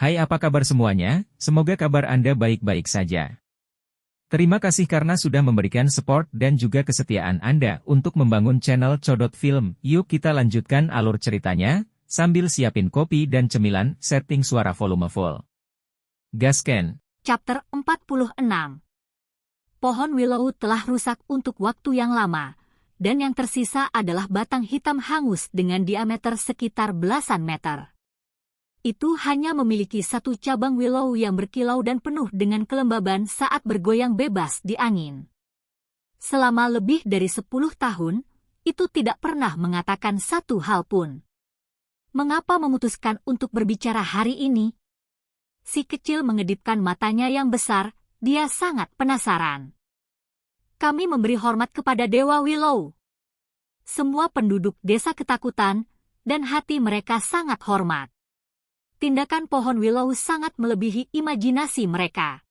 Hai, apa kabar semuanya? Semoga kabar Anda baik-baik saja. Terima kasih karena sudah memberikan support dan juga kesetiaan Anda untuk membangun channel Codot Film. Yuk kita lanjutkan alur ceritanya, sambil siapin kopi dan cemilan, setting suara volume full. Gasken. Chapter 46. Pohon willow telah rusak untuk waktu yang lama, dan yang tersisa adalah batang hitam hangus dengan diameter sekitar belasan meter. Itu hanya memiliki satu cabang willow yang berkilau dan penuh dengan kelembaban saat bergoyang bebas di angin. Selama lebih dari 10 tahun, itu tidak pernah mengatakan satu hal pun. Mengapa memutuskan untuk berbicara hari ini? Si kecil mengedipkan matanya yang besar, dia sangat penasaran. Kami memberi hormat kepada Dewa Willow. Semua penduduk desa ketakutan, dan hati mereka sangat hormat. Tindakan pohon willow sangat melebihi imajinasi mereka.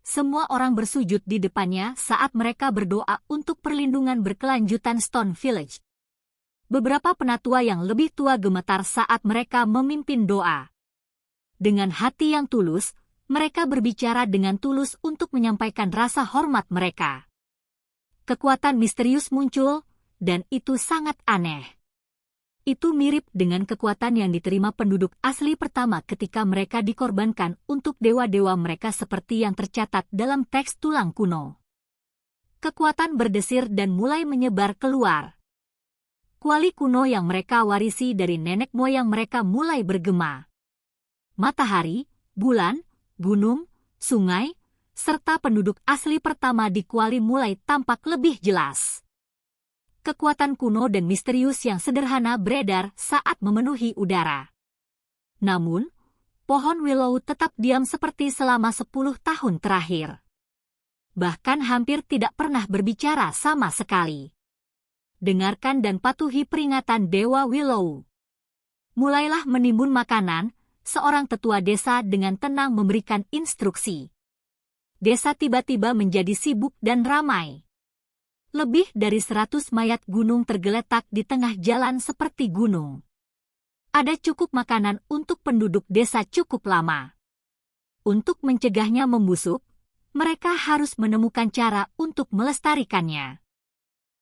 Semua orang bersujud di depannya saat mereka berdoa untuk perlindungan berkelanjutan Stone Village. Beberapa penatua yang lebih tua gemetar saat mereka memimpin doa. Dengan hati yang tulus, mereka berbicara dengan tulus untuk menyampaikan rasa hormat mereka. Kekuatan misterius muncul, dan itu sangat aneh. Itu mirip dengan kekuatan yang diterima penduduk asli pertama ketika mereka dikorbankan untuk dewa-dewa mereka seperti yang tercatat dalam teks tulang kuno. Kekuatan berdesir dan mulai menyebar keluar. Kuali kuno yang mereka warisi dari nenek moyang mereka mulai bergema. Matahari, bulan, gunung, sungai, serta penduduk asli pertama di kuali mulai tampak lebih jelas. Kekuatan kuno dan misterius yang sederhana beredar saat memenuhi udara. Namun, pohon willow tetap diam seperti selama 10 tahun terakhir. Bahkan hampir tidak pernah berbicara sama sekali. Dengarkan dan patuhi peringatan Dewa Willow. Mulailah menimbun makanan, seorang tetua desa dengan tenang memberikan instruksi. Desa tiba-tiba menjadi sibuk dan ramai. Lebih dari 100 mayat gunung tergeletak di tengah jalan seperti gunung. Ada cukup makanan untuk penduduk desa cukup lama. Untuk mencegahnya membusuk, mereka harus menemukan cara untuk melestarikannya.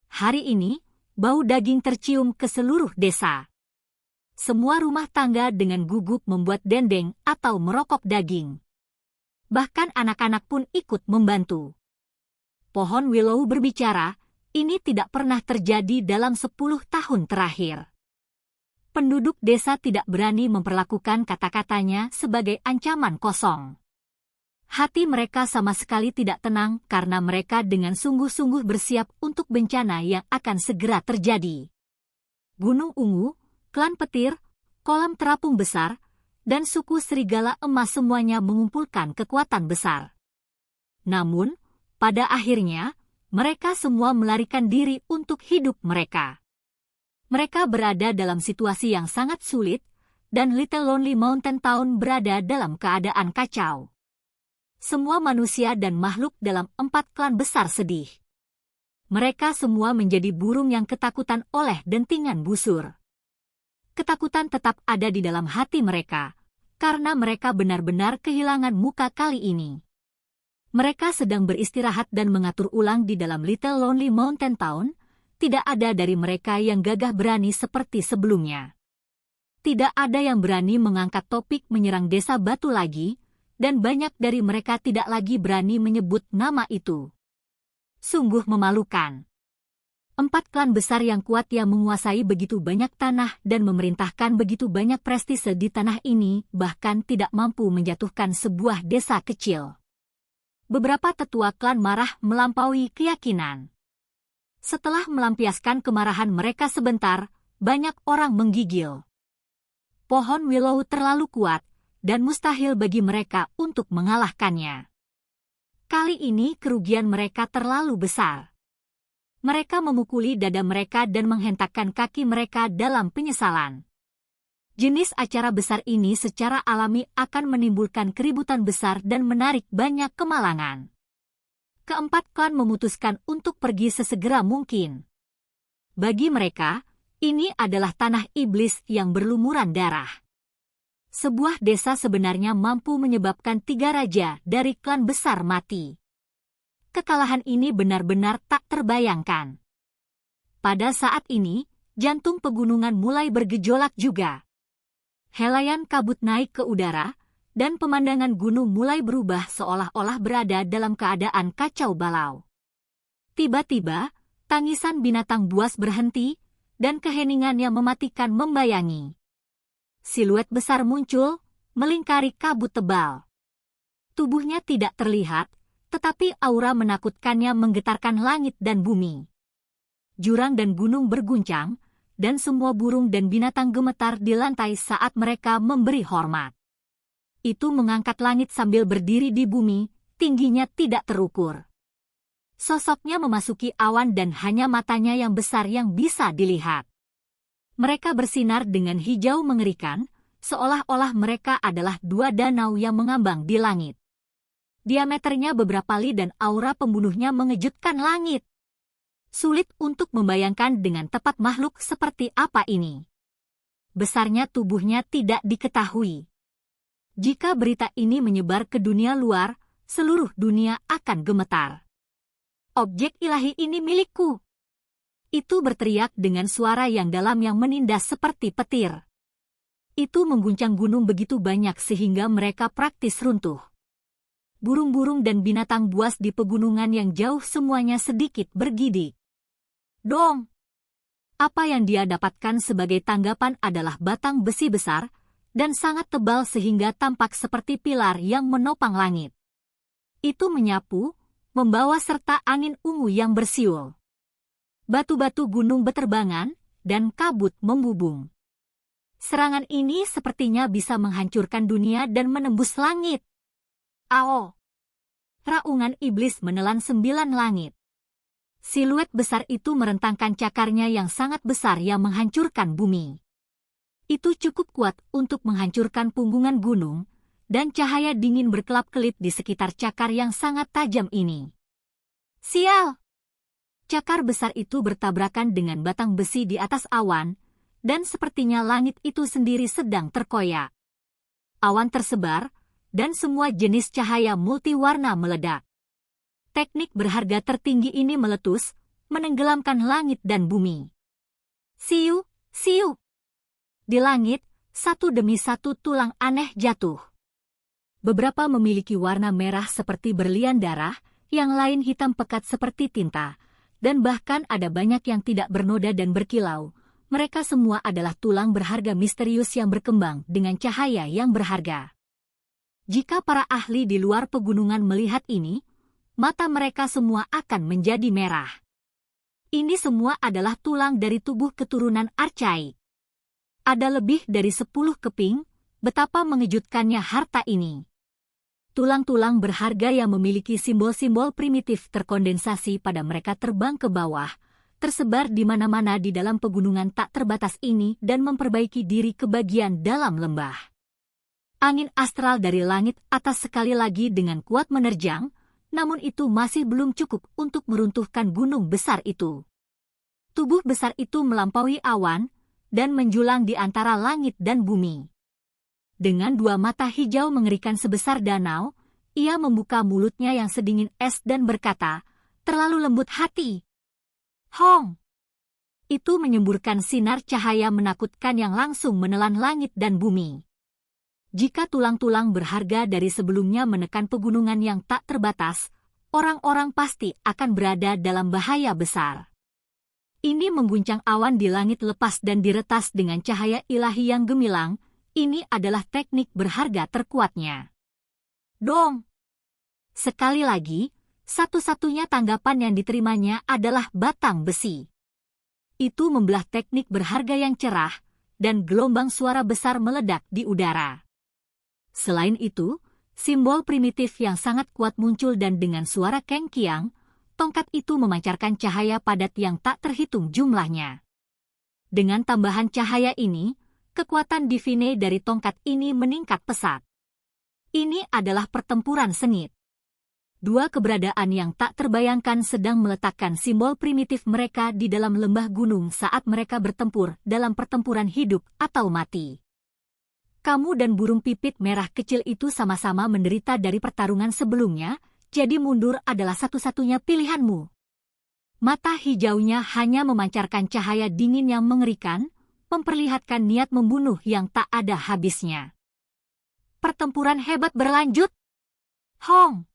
Hari ini, bau daging tercium ke seluruh desa. Semua rumah tangga dengan gugup membuat dendeng atau merokok daging. Bahkan anak-anak pun ikut membantu. Pohon willow berbicara, ini tidak pernah terjadi dalam 10 tahun terakhir. Penduduk desa tidak berani memperlakukan kata-katanya sebagai ancaman kosong. Hati mereka sama sekali tidak tenang karena mereka dengan sungguh-sungguh bersiap untuk bencana yang akan segera terjadi. Gunung Ungu, klan petir, kolam terapung besar, dan suku serigala emas semuanya mengumpulkan kekuatan besar. Namun, pada akhirnya, mereka semua melarikan diri untuk hidup mereka. Mereka berada dalam situasi yang sangat sulit, dan Little Lonely Mountain Town berada dalam keadaan kacau. Semua manusia dan makhluk dalam 4 klan besar sedih. Mereka semua menjadi burung yang ketakutan oleh dentingan busur. Ketakutan tetap ada di dalam hati mereka, karena mereka benar-benar kehilangan muka kali ini. Mereka sedang beristirahat dan mengatur ulang di dalam Little Lonely Mountain Town. Tidak ada dari mereka yang gagah berani seperti sebelumnya. Tidak ada yang berani mengangkat topik menyerang desa batu lagi, dan banyak dari mereka tidak lagi berani menyebut nama itu. Sungguh memalukan. 4 klan besar yang kuat yang menguasai begitu banyak tanah dan memerintahkan begitu banyak prestise di tanah ini bahkan tidak mampu menjatuhkan sebuah desa kecil. Beberapa tetua klan marah melampaui keyakinan. Setelah melampiaskan kemarahan mereka sebentar, banyak orang menggigil. Pohon willow terlalu kuat, dan mustahil bagi mereka untuk mengalahkannya. Kali ini kerugian mereka terlalu besar. Mereka memukuli dada mereka dan menghentakkan kaki mereka dalam penyesalan. Jenis acara besar ini secara alami akan menimbulkan keributan besar dan menarik banyak kemalangan. Keempat klan memutuskan untuk pergi sesegera mungkin. Bagi mereka, ini adalah tanah iblis yang berlumuran darah. Sebuah desa sebenarnya mampu menyebabkan 3 raja dari klan besar mati. Kekalahan ini benar-benar tak terbayangkan. Pada saat ini, jantung pegunungan mulai bergejolak juga. Helaian kabut naik ke udara, dan pemandangan gunung mulai berubah seolah-olah berada dalam keadaan kacau balau. Tiba-tiba, tangisan binatang buas berhenti, dan keheningan yang mematikan membayangi. Siluet besar muncul, melingkari kabut tebal. Tubuhnya tidak terlihat, tetapi aura menakutkannya menggetarkan langit dan bumi. Jurang dan gunung berguncang, dan semua burung dan binatang gemetar di lantai saat mereka memberi hormat. Itu mengangkat langit sambil berdiri di bumi, tingginya tidak terukur. Sosoknya memasuki awan dan hanya matanya yang besar yang bisa dilihat. Mereka bersinar dengan hijau mengerikan, seolah-olah mereka adalah 2 danau yang mengambang di langit. Diameternya beberapa li dan aura pembunuhnya mengejutkan langit. Sulit untuk membayangkan dengan tepat makhluk seperti apa ini. Besarnya tubuhnya tidak diketahui. Jika berita ini menyebar ke dunia luar, seluruh dunia akan gemetar. Objek ilahi ini milikku. Itu berteriak dengan suara yang dalam yang menindas seperti petir. Itu mengguncang gunung begitu banyak sehingga mereka praktis runtuh. Burung-burung dan binatang buas di pegunungan yang jauh semuanya sedikit bergidik. Dong! Apa yang dia dapatkan sebagai tanggapan adalah batang besi besar dan sangat tebal sehingga tampak seperti pilar yang menopang langit. Itu menyapu, membawa serta angin ungu yang bersiul. Batu-batu gunung beterbangan, dan kabut membubung. Serangan ini sepertinya bisa menghancurkan dunia dan menembus langit. Ao! Raungan iblis menelan 9 langit. Siluet besar itu merentangkan cakarnya yang sangat besar yang menghancurkan bumi. Itu cukup kuat untuk menghancurkan punggungan gunung, dan cahaya dingin berkelap-kelip di sekitar cakar yang sangat tajam ini. Sial! Cakar besar itu bertabrakan dengan batang besi di atas awan, dan sepertinya langit itu sendiri sedang terkoyak. Awan tersebar, dan semua jenis cahaya multiwarna meledak. Teknik berharga tertinggi ini meletus, menenggelamkan langit dan bumi. Siu, siu! Di langit, satu demi satu tulang aneh jatuh. Beberapa memiliki warna merah seperti berlian darah, yang lain hitam pekat seperti tinta, dan bahkan ada banyak yang tidak bernoda dan berkilau. Mereka semua adalah tulang berharga misterius yang berkembang dengan cahaya yang berharga. Jika para ahli di luar pegunungan melihat ini, mata mereka semua akan menjadi merah. Ini semua adalah tulang dari tubuh keturunan Archai. Ada lebih dari 10 keping, betapa mengejutkannya harta ini. Tulang-tulang berharga yang memiliki simbol-simbol primitif terkondensasi pada mereka terbang ke bawah, tersebar di mana-mana di dalam pegunungan tak terbatas ini dan memperbaiki diri ke bagian dalam lembah. Angin astral dari langit atas sekali lagi dengan kuat menerjang, namun itu masih belum cukup untuk meruntuhkan gunung besar itu. Tubuh besar itu melampaui awan dan menjulang di antara langit dan bumi. Dengan 2 mata hijau mengerikan sebesar danau, ia membuka mulutnya yang sedingin es dan berkata, terlalu lembut hati. Hong! Itu menyemburkan sinar cahaya menakutkan yang langsung menelan langit dan bumi. Jika tulang-tulang berharga dari sebelumnya menekan pegunungan yang tak terbatas, orang-orang pasti akan berada dalam bahaya besar. Ini mengguncang awan di langit lepas dan diretas dengan cahaya ilahi yang gemilang. Ini adalah teknik berharga terkuatnya. Dong! Sekali lagi, satu-satunya tanggapan yang diterimanya adalah batang besi. Itu membelah teknik berharga yang cerah, dan gelombang suara besar meledak di udara. Selain itu, simbol primitif yang sangat kuat muncul dan dengan suara kengkiang, tongkat itu memancarkan cahaya padat yang tak terhitung jumlahnya. Dengan tambahan cahaya ini, kekuatan divine dari tongkat ini meningkat pesat. Ini adalah pertempuran sengit. 2 keberadaan yang tak terbayangkan sedang meletakkan simbol primitif mereka di dalam lembah gunung saat mereka bertempur dalam pertempuran hidup atau mati. Kamu dan burung pipit merah kecil itu sama-sama menderita dari pertarungan sebelumnya, jadi mundur adalah satu-satunya pilihanmu. Mata hijaunya hanya memancarkan cahaya dingin yang mengerikan, memperlihatkan niat membunuh yang tak ada habisnya. Pertempuran hebat berlanjut. Hong!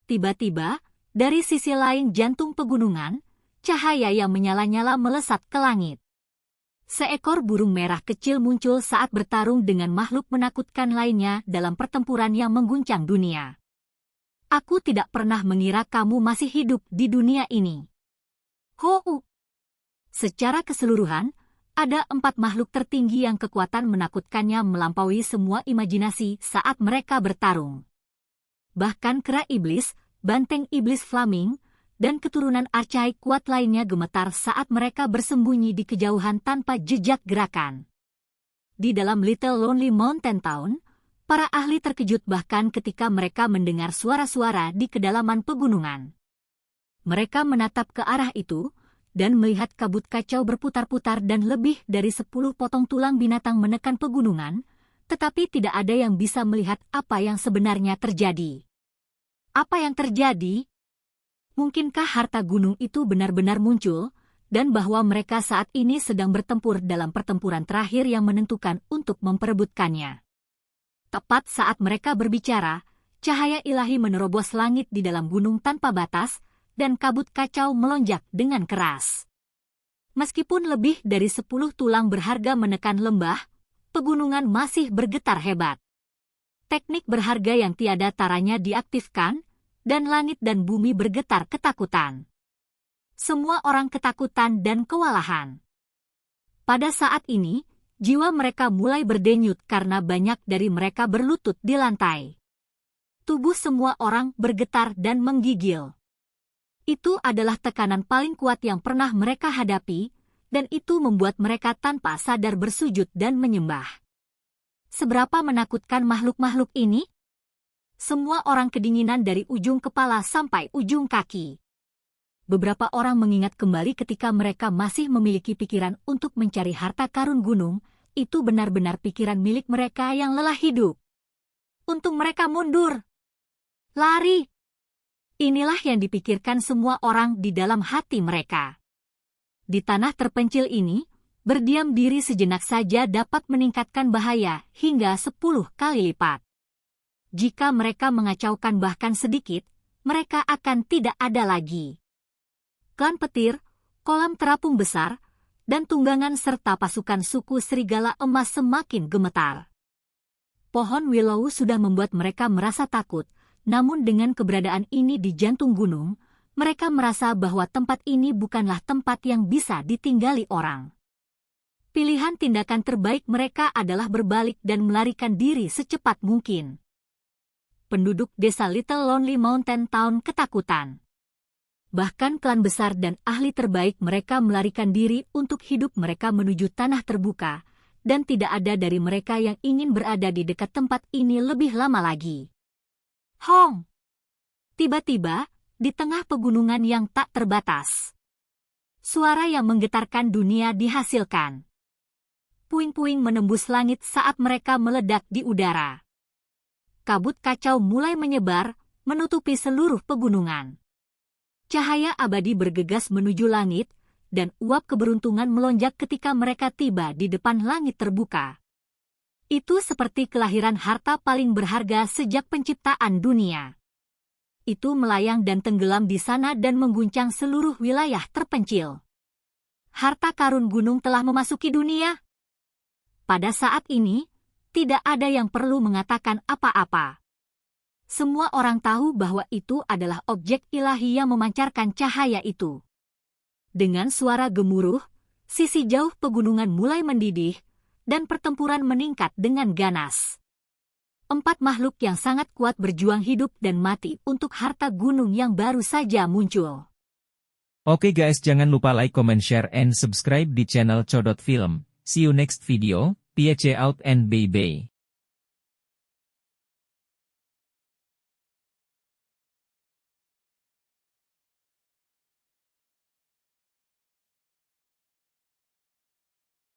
Tiba-tiba, dari sisi lain jantung pegunungan, cahaya yang menyala-nyala melesat ke langit. Seekor burung merah kecil muncul saat bertarung dengan makhluk menakutkan lainnya dalam pertempuran yang mengguncang dunia. Aku tidak pernah mengira kamu masih hidup di dunia ini. Hou! Secara keseluruhan, ada 4 makhluk tertinggi yang kekuatan menakutkannya melampaui semua imajinasi saat mereka bertarung. Bahkan kera iblis, banteng iblis flaming, dan keturunan archai kuat lainnya gemetar saat mereka bersembunyi di kejauhan tanpa jejak gerakan. Di dalam Little Lonely Mountain Town, para ahli terkejut bahkan ketika mereka mendengar suara-suara di kedalaman pegunungan. Mereka menatap ke arah itu, dan melihat kabut kacau berputar-putar dan lebih dari 10 potong tulang binatang menekan pegunungan, tetapi tidak ada yang bisa melihat apa yang sebenarnya terjadi. Apa yang terjadi? Mungkinkah harta gunung itu benar-benar muncul, dan bahwa mereka saat ini sedang bertempur dalam pertempuran terakhir yang menentukan untuk memperebutkannya? Tepat saat mereka berbicara, cahaya ilahi menerobos langit di dalam gunung tanpa batas, dan kabut kacau melonjak dengan keras. Meskipun lebih dari 10 tulang berharga menekan lembah, pegunungan masih bergetar hebat. Teknik berharga yang tiada taranya diaktifkan, dan langit dan bumi bergetar ketakutan. Semua orang ketakutan dan kewalahan. Pada saat ini, jiwa mereka mulai berdenyut karena banyak dari mereka berlutut di lantai. Tubuh semua orang bergetar dan menggigil. Itu adalah tekanan paling kuat yang pernah mereka hadapi, dan itu membuat mereka tanpa sadar bersujud dan menyembah. Seberapa menakutkan makhluk-makhluk ini? Semua orang kedinginan dari ujung kepala sampai ujung kaki. Beberapa orang mengingat kembali ketika mereka masih memiliki pikiran untuk mencari harta karun gunung, itu benar-benar pikiran milik mereka yang lelah hidup. Untung mereka mundur. Lari. Inilah yang dipikirkan semua orang di dalam hati mereka. Di tanah terpencil ini, berdiam diri sejenak saja dapat meningkatkan bahaya hingga 10 kali lipat. Jika mereka mengacaukan bahkan sedikit, mereka akan tidak ada lagi. Klan petir, kolam terapung besar, dan tunggangan serta pasukan suku serigala emas semakin gemetar. Pohon willow sudah membuat mereka merasa takut, namun dengan keberadaan ini di jantung gunung, mereka merasa bahwa tempat ini bukanlah tempat yang bisa ditinggali orang. Pilihan tindakan terbaik mereka adalah berbalik dan melarikan diri secepat mungkin. Penduduk desa Little Lonely Mountain Town ketakutan. Bahkan klan besar dan ahli terbaik mereka melarikan diri untuk hidup mereka menuju tanah terbuka, dan tidak ada dari mereka yang ingin berada di dekat tempat ini lebih lama lagi. Hong! Tiba-tiba, di tengah pegunungan yang tak terbatas, suara yang menggetarkan dunia dihasilkan. Puing-puing menembus langit saat mereka meledak di udara. Kabut kacau mulai menyebar, menutupi seluruh pegunungan. Cahaya abadi bergegas menuju langit, dan uap keberuntungan melonjak ketika mereka tiba di depan langit terbuka. Itu seperti kelahiran harta paling berharga sejak penciptaan dunia. Itu melayang dan tenggelam di sana dan mengguncang seluruh wilayah terpencil. Harta karun gunung telah memasuki dunia. Pada saat ini, tidak ada yang perlu mengatakan apa-apa. Semua orang tahu bahwa itu adalah objek ilahi yang memancarkan cahaya itu. Dengan suara gemuruh, sisi jauh pegunungan mulai mendidih, dan pertempuran meningkat dengan ganas. 4 makhluk yang sangat kuat berjuang hidup dan mati untuk harta gunung yang baru saja muncul. Oke guys, jangan lupa like, comment, share, and subscribe di channel Codot Film. See you next video. Peace out and bye-bye.